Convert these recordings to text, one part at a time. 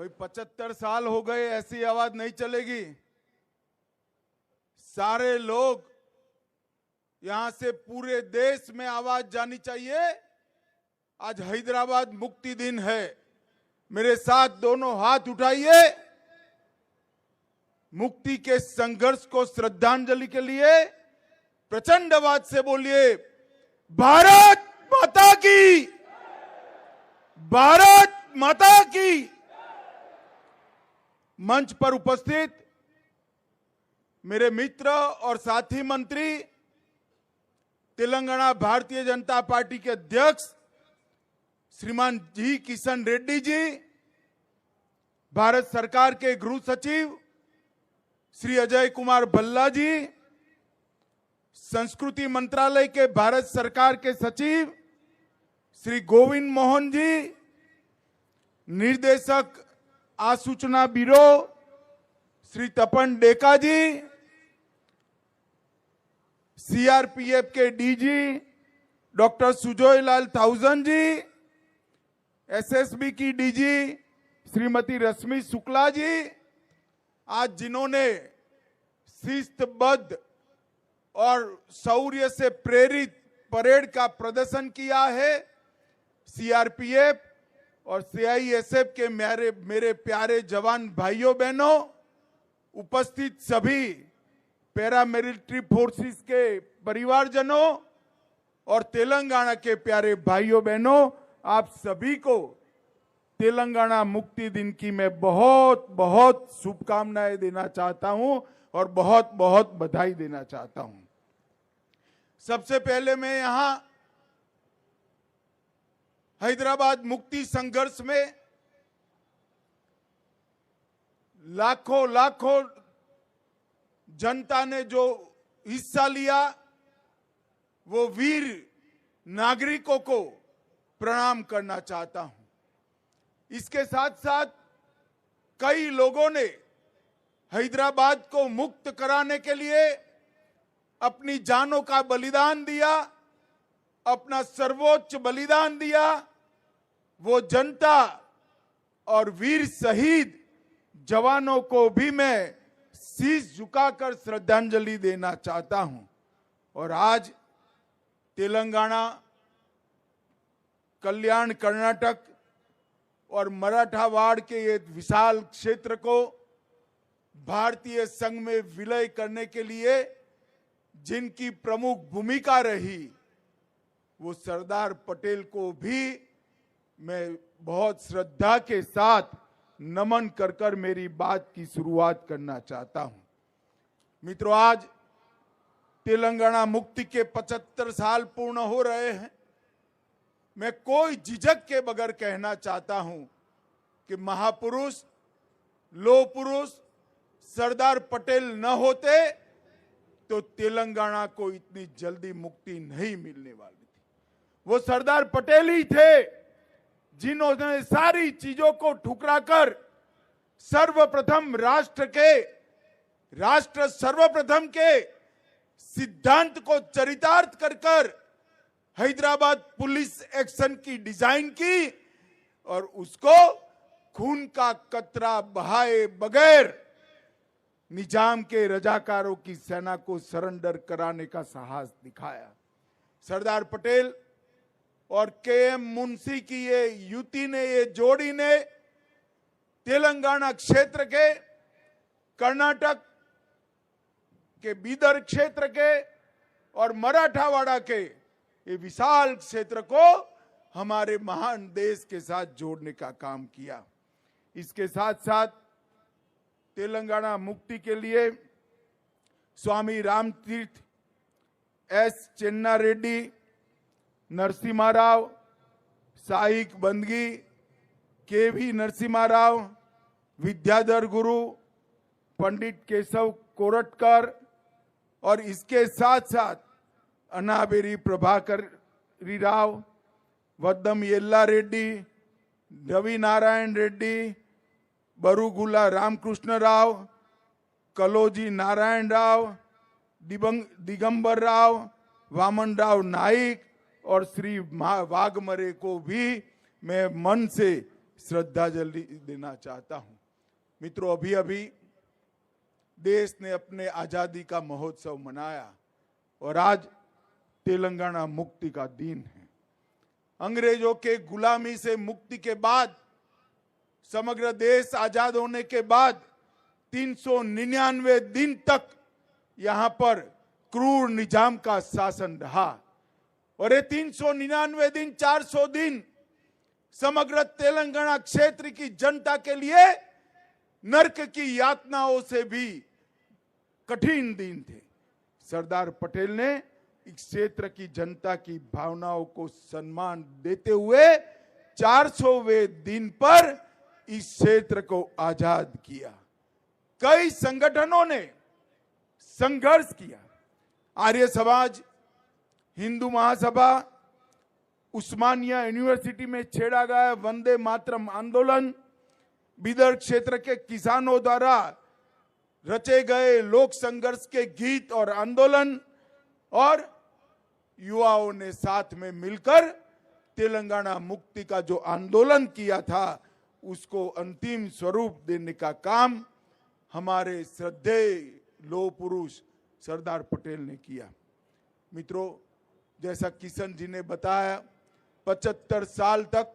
भाई 75 साल हो गए, ऐसी आवाज नहीं चलेगी। सारे लोग यहां से पूरे देश में आवाज जानी चाहिए। आज हैदराबाद मुक्ति दिन है। मेरे साथ दोनों हाथ उठाइए। मुक्ति के संघर्ष को श्रद्धांजलि के लिए प्रचंड आवाज से बोलिए, भारत माता की, भारत माता की। मंच पर उपस्थित मेरे मित्र और साथी मंत्री, तेलंगाना भारतीय जनता पार्टी के अध्यक्ष श्रीमान जी किशन रेड्डी जी, भारत सरकार के गृह सचिव श्री अजय कुमार भल्ला जी, संस्कृति मंत्रालय के भारत सरकार के सचिव श्री गोविंद मोहन जी, निर्देशक आसूचना ब्यूरो श्री तपन डेका जी, सीआरपीएफ के डीजी डॉक्टर सुजोय लाल थाउजन जी, एसएसबी की डीजी श्रीमती रश्मि शुक्ला जी, आज जिन्होंने शिस्तबद्ध और शौर्य से प्रेरित परेड का प्रदर्शन किया है, सीआरपीएफ और सीआईएसएफ के मेरे प्यारे जवान भाइयों बहनों, उपस्थित सभी पैरामिलिट्री फोर्सेस के परिवारजनों और तेलंगाना के प्यारे भाइयों बहनों, आप सभी को तेलंगाना मुक्ति दिन की मैं बहुत बहुत शुभकामनाएं देना चाहता हूं और बहुत बहुत बधाई देना चाहता हूं। सबसे पहले मैं यहां हैदराबाद मुक्ति संघर्ष में लाखों जनता ने जो हिस्सा लिया, वो वीर नागरिकों को प्रणाम करना चाहता हूं। इसके साथ साथ कई लोगों ने हैदराबाद को मुक्त कराने के लिए अपनी जानों का बलिदान दिया, अपना सर्वोच्च बलिदान दिया। वो जनता और वीर शहीद जवानों को भी मैं शीश झुकाकर श्रद्धांजलि देना चाहता हूं। और आज तेलंगाना, कल्याण, कर्नाटक और मराठावाड़ के ये विशाल क्षेत्र को भारतीय संघ में विलय करने के लिए जिनकी प्रमुख भूमिका रही, वो सरदार पटेल को भी मैं बहुत श्रद्धा के साथ नमन कर मेरी बात की शुरुआत करना चाहता हूं। मित्रों, आज तेलंगाना मुक्ति के 75 साल पूर्ण हो रहे हैं। मैं कोई झिझक के बगैर कहना चाहता हूं कि महापुरुष, लोह पुरुष सरदार पटेल न होते तो तेलंगाना को इतनी जल्दी मुक्ति नहीं मिलने वाली थी। वो सरदार पटेल ही थे जिन्होंने सारी चीजों को ठुकराकर सर्वप्रथम राष्ट्र सर्वप्रथम के सिद्धांत को चरितार्थ कर हैदराबाद पुलिस एक्शन की डिजाइन की और उसको खून का कतरा बहाए बगैर निजाम के रजाकारों की सेना को सरेंडर कराने का साहस दिखाया। सरदार पटेल और केएम मुंशी की ये युति ने, ये जोड़ी ने तेलंगाना क्षेत्र के, कर्नाटक के बीदर क्षेत्र के और मराठावाड़ा के ये विशाल क्षेत्र को हमारे महान देश के साथ जोड़ने का काम किया। इसके साथ साथ तेलंगाना मुक्ति के लिए स्वामी रामतीर्थ, एस चेन्ना रेड्डी, नरसिम्हा राव, साईक बंदगी, केवी नरसिम्हा राव, विद्याधर गुरु, पंडित केशव कोरटकर और इसके साथ साथ अनाबेरी प्रभाकर राव, वद्दम येल्ला रेड्डी, रवि नारायण रेड्डी, बरुगुला रामकृष्ण राव, कलोजी नारायण राव, दिगंबर राव, वामन राव नाइक और श्री वाघमरे को भी मैं मन से श्रद्धांजलि देना चाहता हूं। मित्रों, अभी अभी देश ने अपने आजादी का महोत्सव मनाया और आज तेलंगाना मुक्ति का दिन है। अंग्रेजों के गुलामी से मुक्ति के बाद, समग्र देश आजाद होने के बाद 399 दिन तक यहां पर क्रूर निजाम का शासन रहा और ये 399 दिन, 400 दिन समग्र तेलंगाना क्षेत्र की जनता के लिए नरक की यातनाओं से भी कठिन दिन थे। सरदार पटेल ने इस क्षेत्र की जनता की भावनाओं को सम्मान देते हुए 400वें दिन पर इस क्षेत्र को आजाद किया। कई संगठनों ने संघर्ष किया। आर्य समाज, हिंदू महासभा, उस्मानिया यूनिवर्सिटी में छेड़ा गया वंदे मातरम आंदोलन, बीदर क्षेत्र के किसानों द्वारा रचे गए लोक संघर्ष के गीत और आंदोलन, और युवाओं ने साथ में मिलकर तेलंगाना मुक्ति का जो आंदोलन किया था उसको अंतिम स्वरूप देने का काम हमारे श्रद्धेय लौह पुरुष सरदार पटेल ने किया। मित्रों, जैसा किशन जी ने बताया, 75 साल तक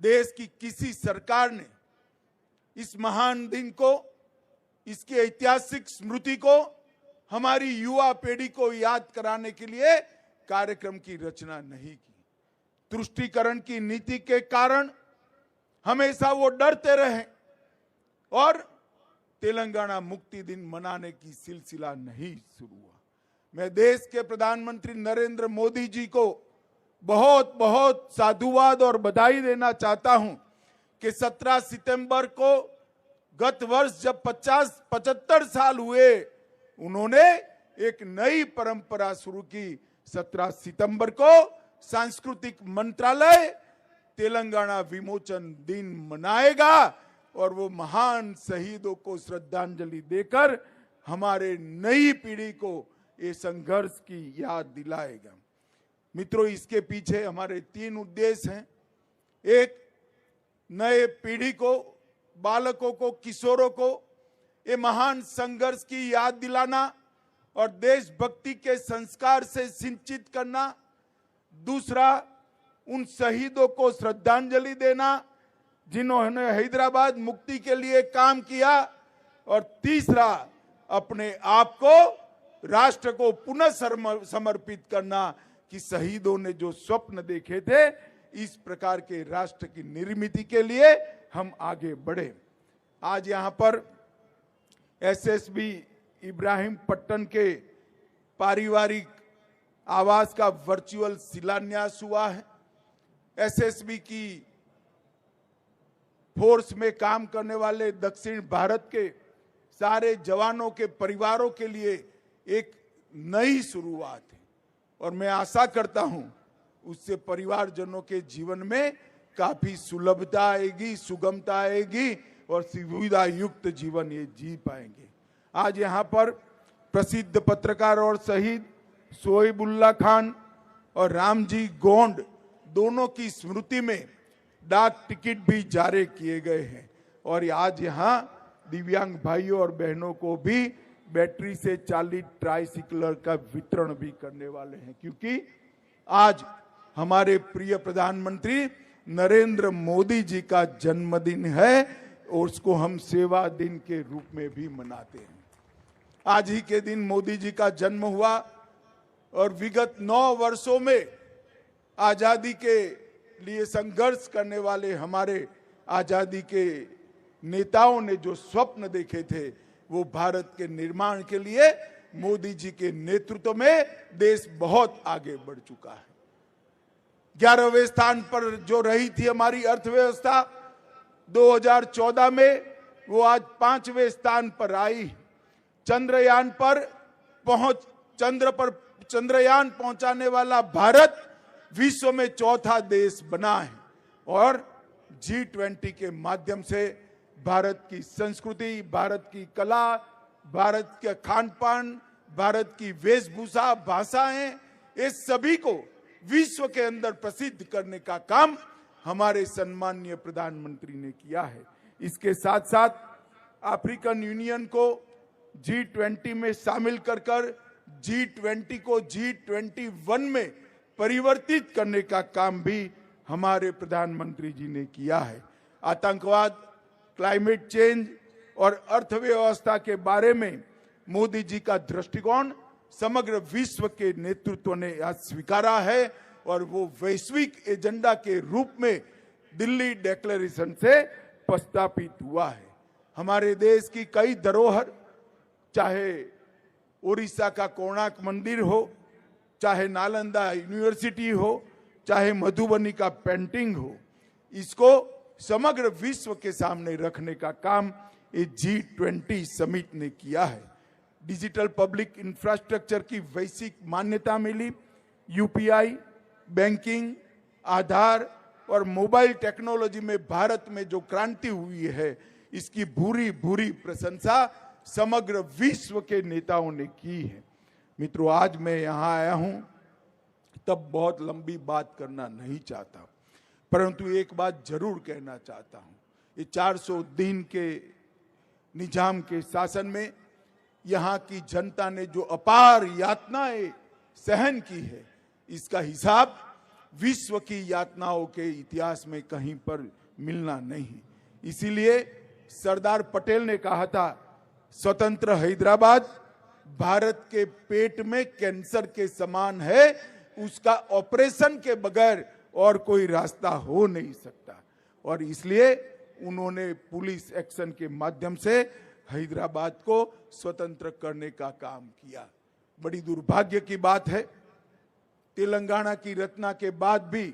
देश की किसी सरकार ने इस महान दिन को, इसकी ऐतिहासिक स्मृति को हमारी युवा पीढ़ी को याद कराने के लिए कार्यक्रम की रचना नहीं की। तुष्टीकरण की नीति के कारण हमेशा वो डरते रहे और तेलंगाना मुक्ति दिन मनाने की सिलसिला नहीं शुरू हुआ। मैं देश के प्रधानमंत्री नरेंद्र मोदी जी को बहुत बहुत साधुवाद और बधाई देना चाहता हूं कि 17 सितंबर को गत वर्ष जब 75 साल हुए, उन्होंने एक नई परंपरा शुरू की। 17 सितंबर को सांस्कृतिक मंत्रालय तेलंगाना विमोचन दिन मनाएगा और वो महान शहीदों को श्रद्धांजलि देकर हमारे नई पीढ़ी को ये संघर्ष की याद दिलाएगा। मित्रों, इसके पीछे हमारे 3 उद्देश्य हैं। एक, नए पीढ़ी को, बालकों को, किशोरों को ये महान संघर्ष की याद दिलाना और देशभक्ति के संस्कार से सिंचित करना। दूसरा, उन शहीदों को श्रद्धांजलि देना जिन्होंने हैदराबाद मुक्ति के लिए काम किया। और तीसरा, अपने आप को राष्ट्र को पुनः समर्पित करना कि शहीदों ने जो स्वप्न देखे थे, इस प्रकार के राष्ट्र की निर्मिति के लिए हम आगे बढ़े। आज यहां पर एसएसबी इब्राहिमपट्टनम के पारिवारिक आवास का वर्चुअल शिलान्यास हुआ है। एसएसबी की फोर्स में काम करने वाले दक्षिण भारत के सारे जवानों के परिवारों के लिए एक नई शुरुआत है और मैं आशा करता हूं उससे परिवारजनों के जीवन में काफी सुलभता आएगी, सुगमता आएगी और सुविधा युक्त जीवन ये जी पाएंगे। आज यहां पर प्रसिद्ध पत्रकार और शहीद सोहिबुल्ला खान और रामजी गोंड दोनों की स्मृति में डाक टिकट भी जारी किए गए हैं और आज यहां दिव्यांग भाइयों और बहनों को भी बैटरी से चालित ट्राइसिकल का वितरण भी करने वाले हैं, क्योंकि आज हमारे प्रिय प्रधानमंत्री नरेंद्र मोदी जी का जन्मदिन है और उसको हम सेवा दिन के रूप में भी मनाते हैं। आज ही के दिन मोदी जी का जन्म हुआ और विगत 9 वर्षों में आजादी के लिए संघर्ष करने वाले हमारे आजादी के नेताओं ने जो स्वप्न देखे थे, वो भारत के निर्माण के लिए मोदी जी के नेतृत्व में देश बहुत आगे बढ़ चुका है। 11वें स्थान पर जो रही थी हमारी अर्थव्यवस्था 2014 में, वो आज 5वें स्थान पर आई। चंद्रयान पर चंद्रयान पहुंचाने वाला भारत विश्व में 4था देश बना है और G20 के माध्यम से भारत की संस्कृति, भारत की कला, भारत के खान-पान, भारत की वेशभूषा, भाषाएं, ये सभी को विश्व के अंदर प्रसिद्ध करने का काम हमारे सम्माननीय प्रधानमंत्री ने किया है। इसके साथ साथ अफ्रीकन यूनियन को G20 में शामिल कर G20 को G21 में परिवर्तित करने का काम भी हमारे प्रधानमंत्री जी ने किया है। आतंकवाद, क्लाइमेट चेंज और अर्थव्यवस्था के बारे में मोदी जी का दृष्टिकोण समग्र विश्व के नेतृत्व ने आज स्वीकारा है और वो वैश्विक एजेंडा के रूप में दिल्ली डिक्लेरेशन से प्रस्तापित हुआ है। हमारे देश की कई धरोहर, चाहे उड़ीसा का कोणार्क मंदिर हो, चाहे नालंदा यूनिवर्सिटी हो, चाहे मधुबनी का पेंटिंग हो, इसको समग्र विश्व के सामने रखने का काम ये G20 समिट ने किया है। डिजिटल पब्लिक इंफ्रास्ट्रक्चर की वैश्विक मान्यता मिली। UPI, बैंकिंग, आधार और मोबाइल टेक्नोलॉजी में भारत में जो क्रांति हुई है, इसकी भूरी भूरी प्रशंसा समग्र विश्व के नेताओं ने की है। मित्रों, आज मैं यहाँ आया हूं तब बहुत लंबी बात करना नहीं चाहता, परंतु एक बात जरूर कहना चाहता हूं। ये 400 दिन के निजाम के शासन में यहाँ की जनता ने जो अपार यातनाएं सहन की है, इसका हिसाब विश्व की यातनाओं के इतिहास में कहीं पर मिलना नहीं। इसीलिए सरदार पटेल ने कहा था, स्वतंत्र हैदराबाद भारत के पेट में कैंसर के समान है, उसका ऑपरेशन के बगैर और कोई रास्ता हो नहीं सकता। और इसलिए उन्होंने पुलिस एक्शन के माध्यम से हैदराबाद को स्वतंत्र करने का काम किया। बड़ी दुर्भाग्य की बात है, तेलंगाना की रचना के बाद भी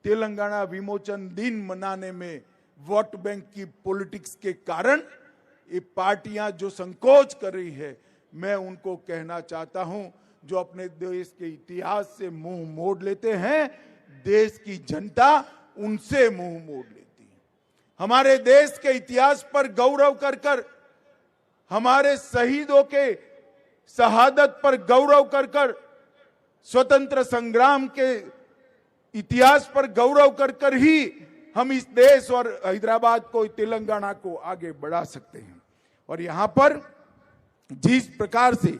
तेलंगाना विमोचन दिन मनाने में वोट बैंक की पॉलिटिक्स के कारण ये पार्टियां जो संकोच कर रही है, मैं उनको कहना चाहता हूं, जो अपने देश के इतिहास से मुंह मोड़ लेते हैं, देश की जनता उनसे मुंह मोड़ लेती है। हमारे देश के इतिहास पर गौरव कर हमारे शहीदों के शहादत पर गौरव कर स्वतंत्र संग्राम के इतिहास पर गौरव कर ही हम इस देश और हैदराबाद को, तेलंगाना को आगे बढ़ा सकते हैं। और यहां पर जिस प्रकार से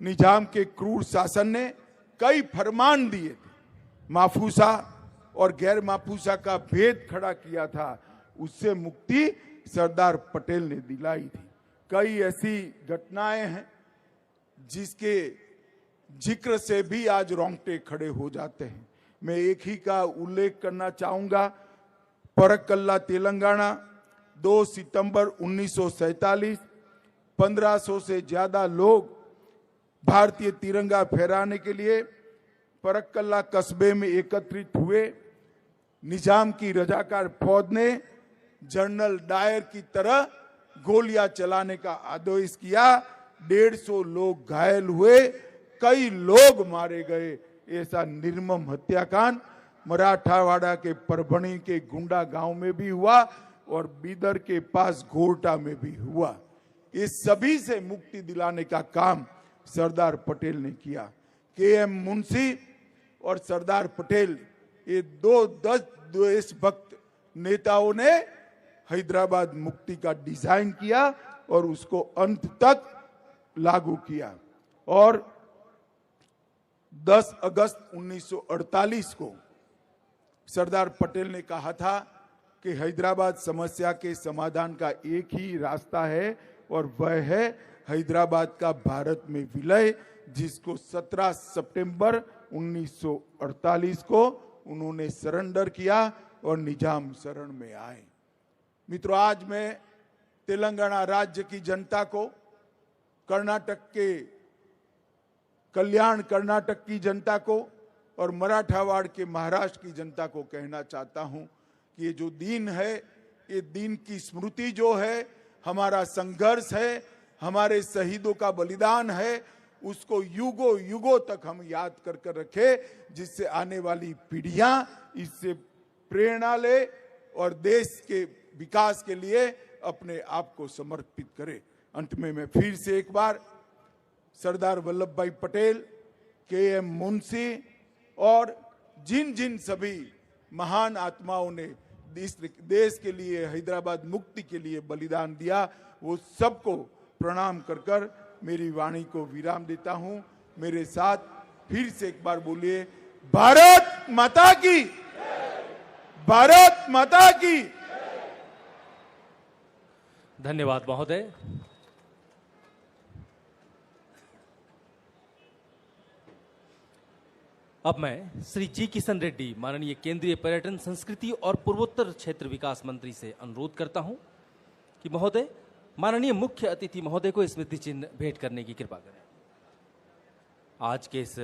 निजाम के क्रूर शासन ने कई फरमान दिए थे, माफूसा और गैर माफूसा का भेद खड़ा किया था, उससे मुक्ति सरदार पटेल ने दिलाई थी। कई ऐसी घटनाएं हैं जिसके जिक्र से भी आज रोंगटे खड़े हो जाते हैं। मैं एक ही का उल्लेख करना चाहूंगा। परक्कल्ला तेलंगाना 2 सितंबर 1947, 1500 से ज्यादा लोग भारतीय तिरंगा फहराने के लिए परक्कल्ला कस्बे में एकत्रित हुए। निजाम की रजाकार फौज ने जनरल डायर की तरह गोलियां चलाने का आदेश किया। 150 लोग घायल हुए, कई लोग मारे गए। ऐसा निर्मम हत्याकांड मराठावाड़ा के परभणी के गुंडा गांव में भी हुआ और बीदर के पास घोरटा में भी हुआ। इस सभी से मुक्ति दिलाने का काम सरदार पटेल ने किया। KM मुंशी और सरदार पटेल, ये 2 देशभक्त नेताओं ने हैदराबाद मुक्ति का डिजाइन किया और उसको अंत तक लागू किया। और 10 अगस्त 1948 को सरदार पटेल ने कहा था कि हैदराबाद समस्या के समाधान का एक ही रास्ता है और वह है हैदराबाद का भारत में विलय, जिसको 17 सितंबर 1948 को उन्होंने सरेंडर किया और निजाम शरण में आए। मित्रों, आज मैं तेलंगाना राज्य की जनता को, कर्नाटक के कल्याण कर्नाटक की जनता को और मराठावाड़ के महाराष्ट्र की जनता को कहना चाहता हूं कि ये जो दिन है, ये दिन की स्मृति जो है, हमारा संघर्ष है, हमारे शहीदों का बलिदान है, उसको युगों युगों तक हम याद कर कर रखें, जिससे आने वाली पीढ़ियां इससे प्रेरणा ले और देश के विकास के लिए अपने आप को समर्पित करें। अंत में मैं फिर से एक बार सरदार वल्लभ भाई पटेल, KM मुंशी और जिन जिन सभी महान आत्माओं ने इस देश के लिए, हैदराबाद मुक्ति के लिए बलिदान दिया, वो सबको प्रणाम कर कर मेरी वाणी को विराम देता हूं। मेरे साथ फिर से एक बार बोलिए, भारत माता की, भारत माता की। धन्यवाद महोदय। अब मैं श्री जी किशन रेड्डी, माननीय केंद्रीय पर्यटन, संस्कृति और पूर्वोत्तर क्षेत्र विकास मंत्री से अनुरोध करता हूं कि महोदय माननीय मुख्य अतिथि महोदय को स्मृति चिन्ह भेंट करने की कृपा करें। आज के इस